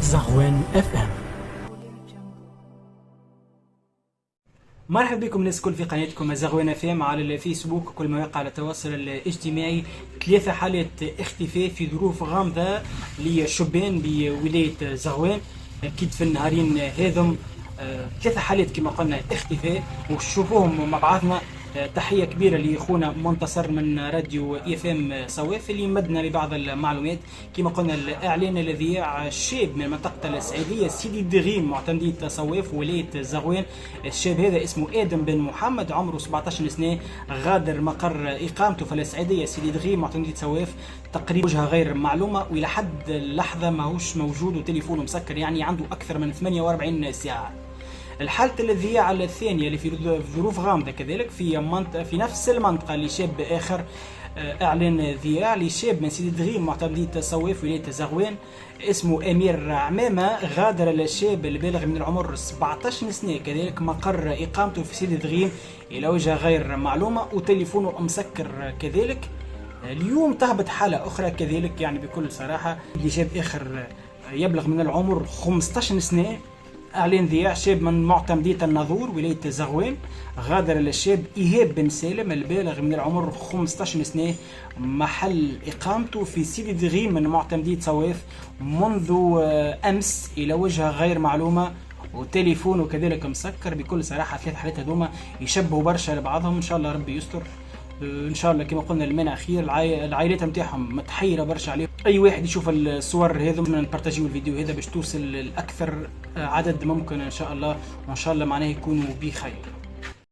زغوان اف ام. مرحبا بكم الناس الكل في قناتكم زغوان اف ام على الفيسبوك وكل مواقع التواصل الاجتماعي. 3 حالات اختفاء في ظروف غامضة لشبان بولاية زغوان. اكيد في النهارين هذم 3 حالات كما قلنا اختفاء وشوفوهم مع بعضنا. تحية كبيرة لأخونا منتصر من راديو اف ام صواف اللي مدنا لبعض المعلومات. كما قلنا الإعلان الذي شاب من منطقة السعيدية سيدي دغيم معتمدية صواف ولاية زغوان. الشاب هذا اسمه آدم بن محمد عمره 17 سنة، غادر مقر إقامته في السعيدية سيدي دغيم معتمدية صواف تقريبا وجهة غير معلومة، وإلى حد اللحظة ماهوش موجود وتليفونه مسكر، يعني عنده أكثر من 48 ساعة. الحالة الذياع الثانية اللي في ظروف غامضة كذلك في نفس المنطقة لشاب آخر. إعلان ذياع لشاب من سيدي دغيم معتمدية صواف ولاية زغوان اسمه أمير عمامة. غادر الشاب البالغ من العمر 17 سنة كذلك مقر إقامته في سيدي دغيم إلى وجهة غير معلومة وتليفونه مسكر كذلك. اليوم تهبط حالة أخرى كذلك يعني بكل صراحة لشاب آخر يبلغ من العمر 15 سنة. اعلان ذياع شاب من معتمدية الناظور ولاية زغوان. غادر الشاب إيهاب بن سالم البالغ من العمر 15 سنة محل إقامته في سيدي دغيم من معتمدية صواف منذ أمس إلى وجهة غير معلومة وتليفونه كذلك مسكر. بكل صراحة 3 حالات هذوما يشبهوا برشا لبعضهم. إن شاء الله ربي يستر ان شاء الله. كما قلنا المانع خير. العائلات نتاعهم متحيره برشا عليهم. اي واحد يشوف الصور هذو من نبارطاجيو الفيديو هذا باش توصل لاكثر عدد ممكن ان شاء الله، وان شاء الله معناه يكونوا بخير.